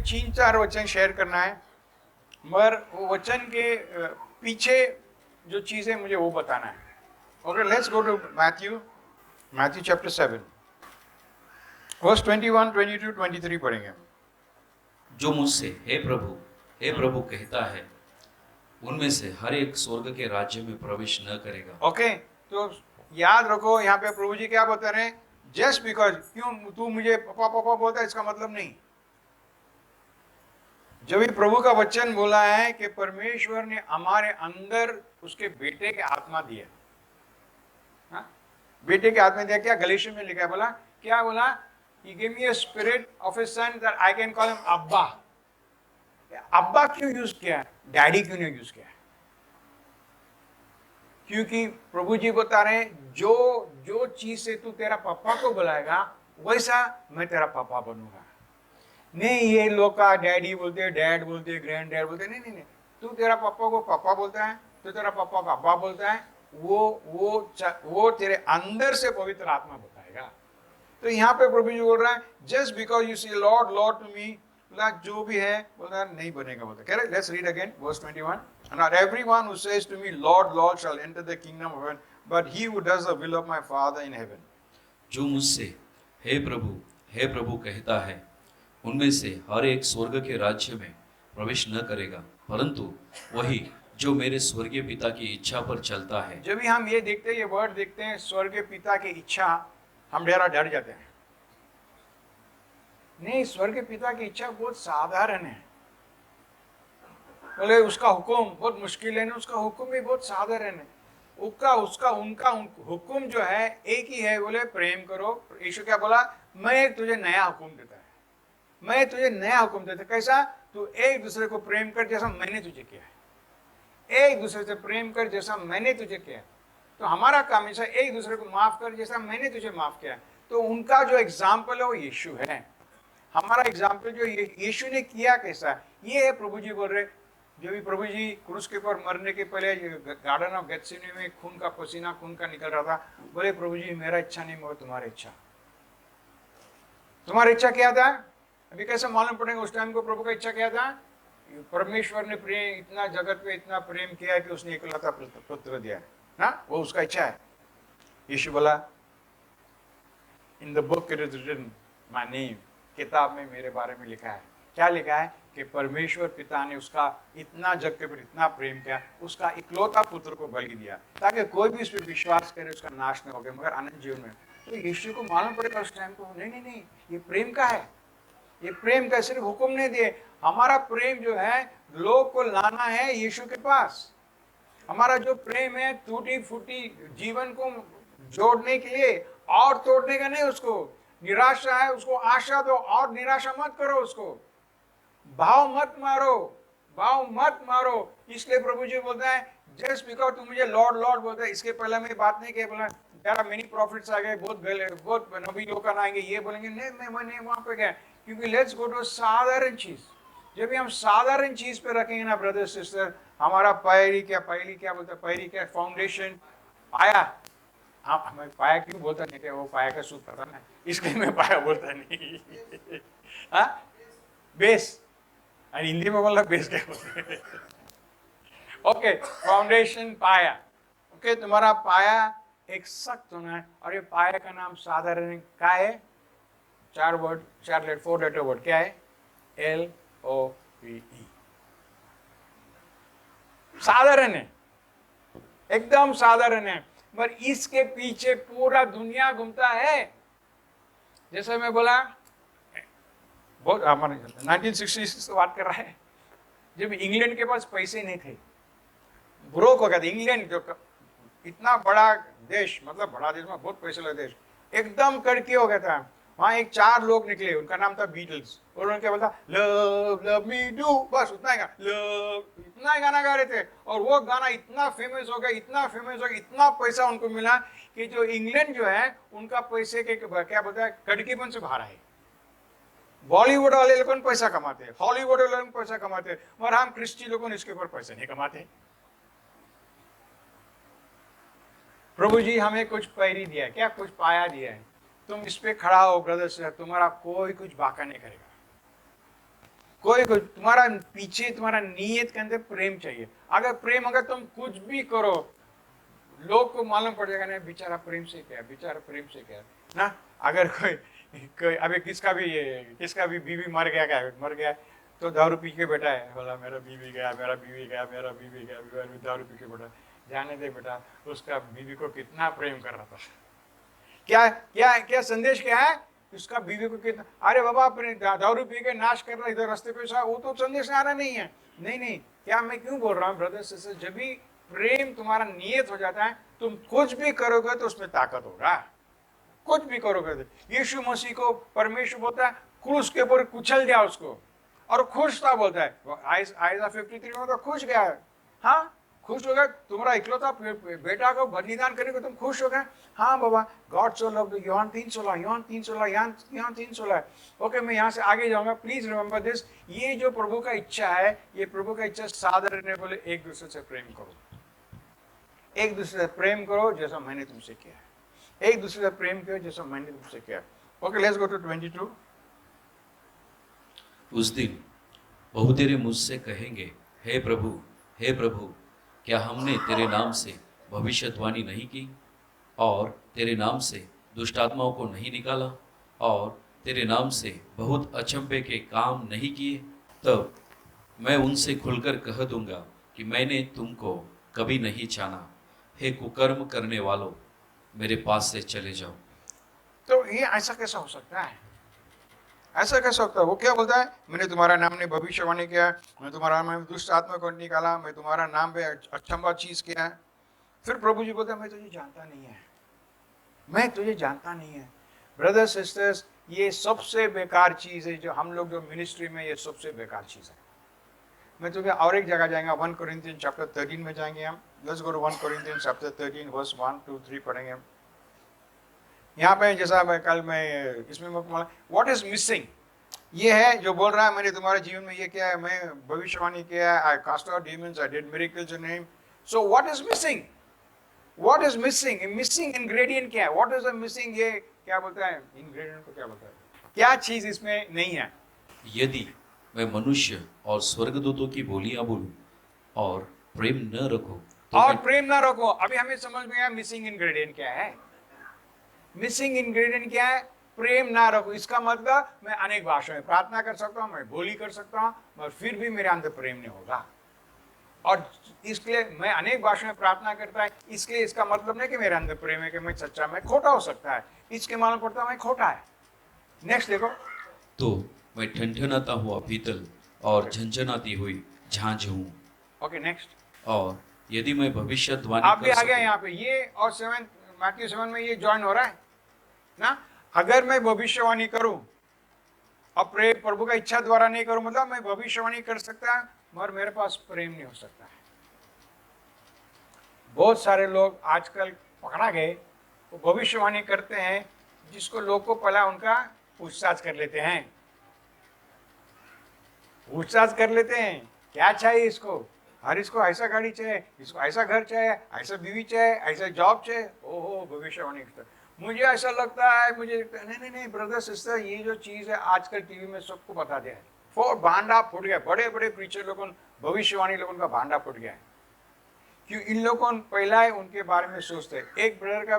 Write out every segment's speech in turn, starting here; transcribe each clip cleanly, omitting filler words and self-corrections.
तीन चार वचन शेयर करना है, मगर वो वचन के पीछे जो चीज़ है मुझे वो बताना है। Okay, let's go to Matthew chapter 7 verse 21, 22, 23 पढ़ेंगे। जो मुझसे हे प्रभु कहता है, उनमें से हर एक स्वर्ग के राज्य में प्रवेश न करेगा। ओके, तो याद रखो यहाँ पे प्रभु जी क्या बता रहे हैं, जस्ट बिकॉज क्यों तू मुझे पापा पापा बोलता है इसका मतलब नहीं। जब भी प्रभु का वचन बोला है कि परमेश्वर ने हमारे अंदर उसके बेटे के आत्मा दिया, हाँ? बेटे के आत्मा दिया, क्या गलेशियन में लिखा है, बोला क्या बोला, He gave me a spirit of his son that I can call him अब्बा। अब्बा क्यों यूज किया, डैडी क्यों नहीं यूज किया? क्योंकि प्रभु जी बता रहे हैं जो जो चीज से तू तेरा पापा को बुलाएगा वैसा मैं तेरा पापा बनूंगा। नहीं ये लोग का डैडी बोलते, डैड बोलते, ग्रैंड डैड बोलते, नहीं नहीं नहीं, तू तेरा पापा को पापा बोलता है, तो तेरा पापा को अब्बा बोलता है, वो तेरे अंदर से पवित्र आत्मा बताएगा। तो यहाँ पे प्रभु जी बोल रहा है just because you see Lord Lord to me, जो भी है बोला नहीं बनेगा, बोलता। कह रहे let's read again verse 21, not everyone who says to me Lord Lord shall enter the kingdom of heaven, but he who does the will of my Father in heaven। जो मुझसे हे प्रभु कहता है, उनमें से हर एक स्वर्ग के राज्य में प्रवेश न करेगा, परंतु वही जो मेरे स्वर्गीय पिता की इच्छा पर चलता है। जब भी हम ये देखते हैं, ये वर्ड देखते हैं स्वर्गीय पिता की इच्छा, हम डेरा डर जाते हैं। नहीं, स्वर्गीय पिता की इच्छा बहुत साधारण है। बोले उसका हुक्म बहुत मुश्किल है ना, उसका हुक्म भी बहुत साधारण है। उनका हुक्म जो है एक ही है, बोले प्रेम करो। यीशु क्या बोला, मैं तुझे नया हुक्म देता है, मैं तुझे नया हुक्म देता है। कैसा, तू एक दूसरे को प्रेम कर जैसा मैंने तुझे किया है, एक दूसरे से प्रेम कर जैसा मैंने तुझे किया है। तो हमारा काम ऐसा, एक दूसरे को माफ कर जैसा मैंने तुझे माफ किया है। तो उनका जो एग्जाम्पल है वो यीशु है। हमारा एग्जाम्पल जो यीशु ने किया कैसा, ये है प्रभु जी बोल रहे। जो भी प्रभु जी क्रूस के ऊपर मरने के पहले गार्डन ऑफ गेथसेमनी में खून का पसीना खून का निकल रहा था, बोले प्रभु जी मेरा इच्छा नहीं मगर तुम्हारी इच्छा। तुम्हारी इच्छा क्या था, अभी कैसे मालूम पड़ेगा उस टाइम को प्रभु का इच्छा क्या था। परमेश्वर ने प्रेम इतना जगत पे इतना प्रेम किया है कि उसने इकलौता पुत्र दिया है ना, वो उसका इच्छा है। यीशु बोला in the book it is written my name, किताब में मेरे बारे में लिखा है। क्या लिखा है कि परमेश्वर पिता ने उसका इतना जग के पर इतना प्रेम किया, उसका इकलौता पुत्र को बलि दिया ताकि कोई भी इस पर विश्वास करे उसका नाश न हो गया मगर अनंत जीवन में। तो यीशु को मालूम पड़ेगा उस टाइम को, नहीं नहीं नहीं, ये प्रेम का है, ये प्रेम का सिर्फ हुक्म नहीं दिए। हमारा प्रेम जो है लोग को लाना है यीशु के पास। हमारा जो प्रेम है टूटी फूटी जीवन को जोड़ने के लिए और तोड़ने का नहीं। उसको निराशा है उसको आशा दो और निराशा मत करो, उसको भाव मत मारो, भाव मत मारो। इसलिए प्रभु जी बोलते हैं जस्ट बिकॉज तू मुझे लॉर्ड लॉर्ड बोलता है। इसके पहले मैं बात नहीं की, बोला यार मेनी प्रॉफिट्स आ गए, बहुत नबी लोग आएंगे, ये बोलेंगे नहीं मैं वहां पे गया, क्योंकि लेट्स गो टू साधारण चीज। जब भी हम साधारण चीज पे रखेंगे ना ब्रदर सिस्टर, हमारा पैरी क्या बोलता है, पैरी क्या फाउंडेशन पाया। हाँ मैं पाया क्यों बोलता नहीं, वो पाया का सूत्र पता ना, इसलिए मैं पाया बोलता नहीं। हाँ बेस, और हिंदी में बोला बेस क्या बोलते हैं। ओके, फाउंडेशन पाया। ओके, तुम्हारा पाया एक सख्त होना है, और ये पाया का नाम साधारण क्या है, 4 लेटर वर्ड क्या है, LOVE। साधारण है, एकदम साधारण है, पर इसके पीछे पूरा दुनिया घूमता है। जैसे मैं बोला बहुत हमारे 1960 बात कर रहा है, जब इंग्लैंड के पास पैसे नहीं थे, ब्रोक हो गया था इंग्लैंड, जो इतना बड़ा देश, मतलब बड़ा देश में बहुत पैसे लगे देश, एकदम कड़की हो गया था। वहां एक 4 लोग निकले, उनका नाम था बीटल्स, और उन्होंने क्या बोला, लव लव मी डू, बस उतना ही लव, इतना ही गाना गा रहे थे। और वो गाना इतना फेमस हो गया, इतना फेमस हो गया, इतना पैसा उनको मिला कि जो इंग्लैंड जो है उनका पैसे के क्या बोलता है कड़कीपन से बाहर आए। बॉलीवुड वाले लोग पैसा कमाते हैं, हॉलीवुड वाले लोग पैसा कमाते हैं, और हम क्रिश्चियन लोगों इसके ऊपर पैसे नहीं कमाते। प्रभु जी हमें कुछ पैरी दिया है, क्या कुछ पाया दिया है, तुम इस पे खड़ा हो ब्रदर से, तुम्हारा कोई कुछ बाका नहीं करेगा, कोई तुम्हारा पीछे तुम्हारा नीयत के अंदर प्रेम चाहिए। अगर तुम कुछ भी करो, लोग को मालूम पड़ जाएगा ना बेचारा प्रेम से क्या, बेचारा प्रेम से क्या ना। अगर कोई अभी किसका भी बीवी मर गया तो दारू पी के बैठा है, बोला मेरा बीवी गया, दारू पी के बैठा। जाने दे बेटा, उसका बीवी को कितना प्रेम कर रहा था। क्या क्या क्या संदेश क्या है उसका बीवी को कितना, अरे बाबा अपने दारू पी के नाश कर रहा इधर रास्ते पे, वो तो संदेश आ रहा नहीं है। नहीं, क्या मैं क्यों बोल रहा हूँ ब्रदर्स सिस्टर, जब भी प्रेम तुम्हारा नियत हो जाता है, तुम कुछ भी करोगे तो उसमें ताकत होगा। कुछ भी करोगे तो यीशु मसीह को परमेश्वर बोलता है क्रूस के ऊपर कुचल दिया उसको, और खुश था बोलता है आयसा 53 में तो खुश गया है। हाँ, खुश हो गया, तुम्हारा इकलौता बेटा को बलिदान करने को तुम खुश हो गए। हाँ बाबा, गॉड सो लव्ड, योहान 3:16 ओके, मैं यहाँ से आगे जाऊंगा। प्लीज रिमेंबर दिस, ये जो प्रभु का इच्छा है, ये प्रभु का इच्छा सादर रहने बोले एक दूसरे से प्रेम करो, एक दूसरे से प्रेम करो जैसा मैंने तुमसे किया है, एक दूसरे से प्रेम करो जैसा मैंने तुमसे किया। Okay, let's go to 22। उस दिन बहुतेरे मुझसे कहेंगे, हे प्रभु, क्या हमने तेरे नाम से भविष्यवाणी नहीं की, और तेरे नाम से दुष्ट आत्माओं को नहीं निकाला, और तेरे नाम से बहुत अचंभे के काम नहीं किए? तब मैं उनसे खुलकर कह दूंगा कि मैंने तुमको कभी नहीं जाना। हे कुकर्म करने वालों, मेरे पास से चले जाओ। तो ये ऐसा कैसा हो सकता है? ऐसा कैसा होता है? वो क्या बोलता है, मैंने तुम्हारा नाम ने भविष्यवाणी किया, मैं तुम्हारा नाम में दुष्ट आत्मा को निकाला, मैं तुम्हारा नाम पे अचंभा चीज किया है। फिर प्रभु जी बोलता है मैं तुझे जानता नहीं है, मैं तुझे जानता नहीं है। ब्रदर्स सिस्टर्स, ये सबसे बेकार चीज है जो हम लोग जो मिनिस्ट्री में, ये सबसे बेकार चीज है। मैं तुम्हें और एक जगह जाएंगे, 1 कोरिन्थियंस चैप्टर 13 में जाएंगे हम। Let's go to 1 Corinthians chapter 13 verse 1 2 3 पढ़ेंगे हम। यहाँ पे जैसा मैं इसमें व्हाट इज मिसिंग, ये है जो बोल रहा है मैंने तुम्हारे जीवन में ये किया है, मैं भविष्यवाणी किया है, I cast out demons, I did miracles in name. So what is missing, what is missing, missing ingredient क्या है, व्हाट इज द मिसिंग, ये क्या बोलता है इंग्रेडिएंट को, क्या बोलता है, क्या चीज इसमें नहीं है? यदि मैं मनुष्य और स्वर्गदूतों की बोलियां बोलूं और प्रेम न रखूं तो और प्रेम ना रखो, अभी हमें समझ में आया मिसिंग इंग्रेडिएंट क्या है। मिसिंग इंग्रेडिएंट क्या है? प्रेम ना रखो। इसका मतलब मैं अनेक भाषाओं में प्रार्थना कर सकता हूँ, मैं बोली कर सकता हूँ, मगर फिर भी मेरे अंदर प्रेम नहीं होगा। और इसलिए मैं अनेक भाषाओं में प्रार्थना करता है, इसलिए इसका मतलब नहीं कि मेरे अंदर प्रेम है कि मैं सच्चा, मैं खोटा हो सकता है, इसके मालूम पड़ता है मैं खोटा है। नेक्स्ट देखो, तो मैं ठनठनाता हुआ पीतल और झंझनाती हुई झांझ हूँ। Okay next. और यदि मैं भविष्यवाणी आप भी कर आ गया सकूं, यहाँ पे, ये और 7 मैथ्यू 7 में ये ज्वाइन हो रहा है ना। अगर मैं भविष्यवाणी करूं और प्रभु का इच्छा द्वारा नहीं करूं, मतलब मैं भविष्यवाणी कर सकता मगर मेरे पास प्रेम नहीं हो सकता है। बहुत सारे लोग आजकल पकड़ा गए, वो भविष्यवाणी करते हैं जिसको लोग को पहला उनका पूछताछ कर लेते हैं, पूछताछ कर लेते हैं क्या चाहिए इसको, हर इसको ऐसा गाड़ी चाहिए, इसको ऐसा घर चाहिए, ऐसा बीवी चाहिए, ऐसा जॉब चाहिए। ओहो, भविष्यवाणी करता है। मुझे ऐसा लगता है, मुझे नहीं ब्रदर सिस्टर, ये जो चीज है आजकल टीवी में सबको बता दिया है, भांडा फूट गया, बड़े बड़े प्रीचर लोगों, भविष्यवाणी लोगों का भांडा फूट गया है। क्यों? इन लोगों को पहला है उनके बारे में सोचते। एक ब्रदर का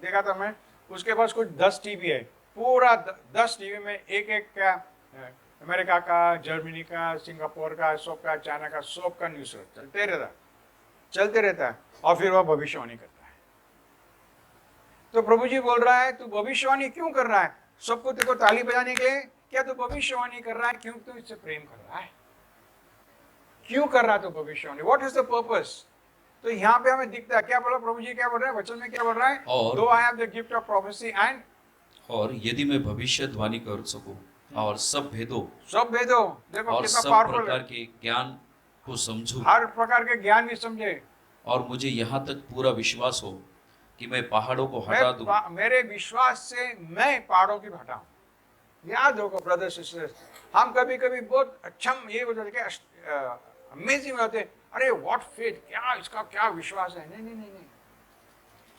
देखा था मैं, उसके पास कुछ 10 टीवी है, पूरा 10 टीवी में एक एक का अमेरिका का, जर्मनी का, सिंगापुर का, सब का, चाइना का, सब का न्यूज चलते रहता है, और फिर वह भविष्यवाणी करता है। तो प्रभु जी बोल रहा है तू भविष्यवाणी क्यों कर रहा है? सबको तेको ताली बजाने के लिए क्या तू भविष्यवाणी कर रहा है? क्यों तू इससे प्रेम कर रहा है? क्यों कर रहा है तू भविष्यवाणी? What is the purpose? तो यहाँ पे हमें दिखता है क्या बोला प्रभु जी, क्या बोल रहा है वचन में, क्या बोल रहा है? दो I have the gift of prophecy and, और यदि मैं भविष्यवाणी कर सकूं और सब भेदों देखो और कितना सब पावरफुल प्रकार है, के ज्ञान को समझूं, हर प्रकार के ज्ञान भी समझे, और मुझे यहाँ तक पूरा विश्वास हो कि मैं पहाड़ों को हटा दूं। मेरे विश्वास से मैं पहाड़ों की हटाऊं। याद होगा ब्रदर सिस्टर्स, हम कभी कभी बहुत अच्छा ये बोलते अमेजिंग होते, अरे व्हाट फेथ, क्या इसका क्या विश्वास है। नहीं,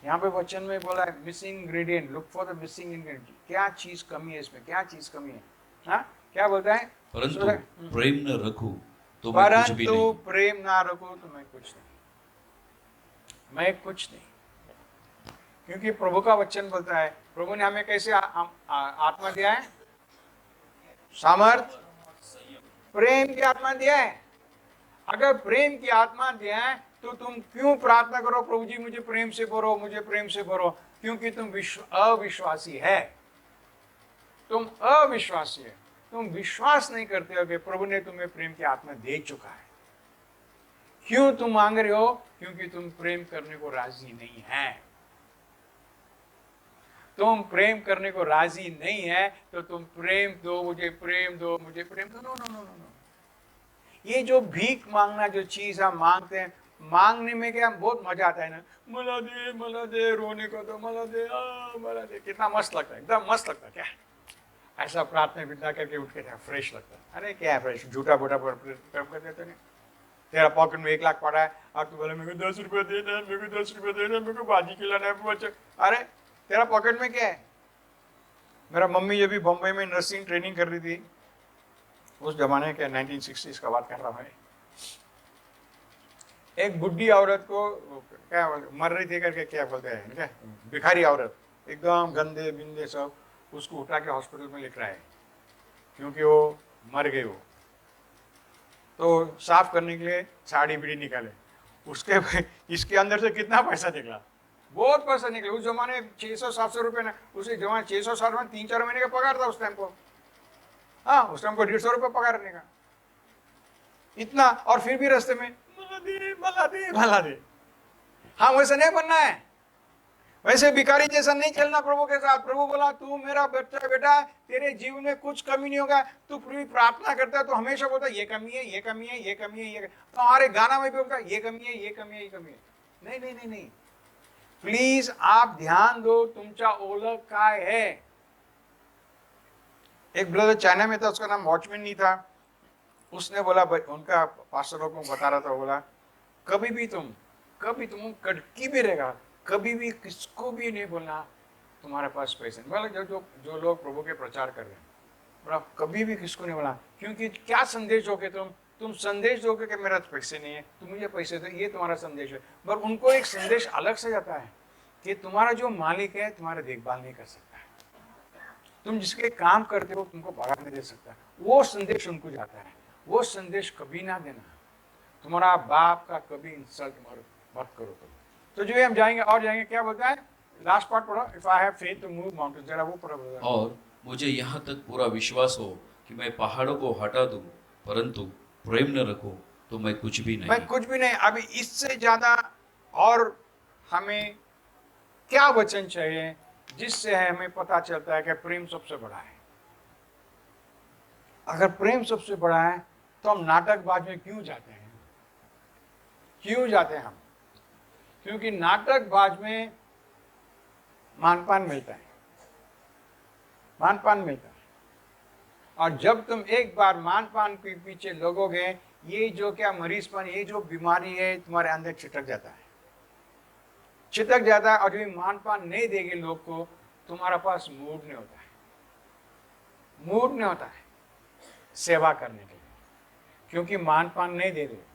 यहाँ पे वचन में बोला है missing ingredient, look for the missing ingredient. क्या चीज कमी है इसमें, क्या चीज कमी है? हाँ, क्या बोलता है? परंतु प्रेम न रखूं तो मैं कुछ भी परंतु नहीं। प्रेम ना रखो तो मैं कुछ नहीं, मैं कुछ नहीं। क्योंकि प्रभु का वचन बोलता है, प्रभु ने हमें कैसे आत्मा दिया है? सामर्थ, प्रेम की आत्मा दिया है। अगर प्रेम की आत्मा दिया है तो तुम क्यों प्रार्थना करो, प्रभु जी मुझे प्रेम से भरो, मुझे प्रेम से भरो? क्योंकि तुम अविश्वासी है, तुम अविश्वासी है, तुम विश्वास नहीं करते हो कि प्रभु ने तुम्हें प्रेम की आत्मा दे चुका है। क्यों तुम मांग रहे हो? क्योंकि तुम प्रेम करने को राजी नहीं है। तुम प्रेम करने को राजी नहीं है तो तुम प्रेम दो, मुझे प्रेम दो, मुझे प्रेम दो। No no no no no. ये जो भीख मांगना जो चीज हम मांगते हैं, मांगने में क्या बहुत मजा आता है ना, मला दे, रोने को तो मला दे, मला दे, कितना मस्त लगता है, एकदम मस्त लगता है। क्या ऐसा प्रार्थना विदा करके उठ के फ्रेश लगता है? अरे क्या फ्रेश, झूठा बोटा कर देते नहीं। तेरा पॉकेट में 1 लाख पड़ा है और तू बोले मेरे को 10 रुपये देना, मेरे को 10 रुपये देना, मेरे को भाजी खिलाना है बच्चे। अरे तेरा पॉकेट में क्या है? मेरा मम्मी जब भी बम्बई में नर्सिंग ट्रेनिंग कर रही थी, उस जमाने के 1960s का बात कर रहा हूँ, एक बुढ़ी औरत को क्या मर रही थी करके क्या बोलते हैं, क्या भिखारी औरत, एकदम गंदे बिंदे सब, उसको उठा के हॉस्पिटल में लेकर आए क्योंकि वो मर गई। वो तो साफ करने के लिए साड़ी बीड़ी निकाले, उसके इसके अंदर से कितना पैसा निकला? बहुत पैसा निकला। उस जमाने 600-700 रुपये ना, उसे जमाने 600-700 में 3-4 महीने का पगार था उस टाइम को। हाँ, उस टाइम को 150 रुपये पगार रहने का इतना, और फिर भी रास्ते में मला दे, मला दे, मला दे। हाँ, वैसे नहीं बनना है, वैसे भिखारी जैसा नहीं चलना प्रभु के साथ। प्रभु बोला तू मेरा बच्चा बेटा, तेरे जीवन में कुछ कमी नहीं होगा। तू पूरी प्रार्थना करता है तो हमेशा बोलता ये कमी है, ये कमी है, ये कमी है, ये तो हमारे गाना में भी बोलता ये कमी है, ये कमी है, ये कमी है। नहीं नहीं नहीं नहीं, प्लीज आप ध्यान दो, तुमचा ओळख काय है। एक ब्रदर चाइना में था, उसका नाम वॉचमैन नहीं था। उसने बोला, उनका पास्टरों को बता रहा था, बोला कभी तुम कड़की भी रहेगा, कभी भी किसको भी नहीं बोलना तुम्हारे पास पैसे नहीं। बोला जो लोग प्रभु के प्रचार कर रहे हैं, बोला कभी भी किसको नहीं बोला। क्योंकि क्या संदेश दोगे तुम संदेश दोगे कि मेरा पैसे नहीं है, तुम मुझे पैसे दो, ये तुम्हारा संदेश है। पर उनको एक संदेश अलग से जाता है कि तुम्हारा जो मालिक है तुम्हारा देखभाल नहीं कर सकता है, तुम जिसके काम करते हो तुमको पगार नहीं दे सकता। वो संदेश उनको जाता है। वो संदेश कभी ना देना, तुम्हारा बाप का कभी इंसल्ट मत करो। तो जो हम जाएंगे और जाएंगे, क्या बोलता है लास्ट पार्ट पढ़ो, if I have faith to move mountains, जरा वो पढ़ो। और मुझे यहाँ तक पूरा विश्वास हो कि मैं पहाड़ों को हटा दूं, परंतु प्रेम न रखूं तो मैं कुछ भी नहीं। मैं कुछ भी नहीं। अभी इससे ज्यादा और हमें क्या वचन चाहिए जिससे हमें पता चलता है कि प्रेम सबसे बड़ा है? अगर प्रेम सबसे बड़ा है तो हम नाटकबाज में क्यों जाते हैं? क्यों जाते हैं हम? क्योंकि नाटकबाज में मानपान मिलता है, मानपान मिलता है। और जब तुम एक बार मानपान के पीछे लगोगे, ये जो क्या मरीजपन, ये जो बीमारी है तुम्हारे अंदर छिटक जाता है, छिटक जाता है। और जब मानपान नहीं देंगे लोग को, तुम्हारा पास मूड नहीं होता है, मूड नहीं होता है सेवा करने के लिए, क्योंकि मानपान नहीं दे रहे।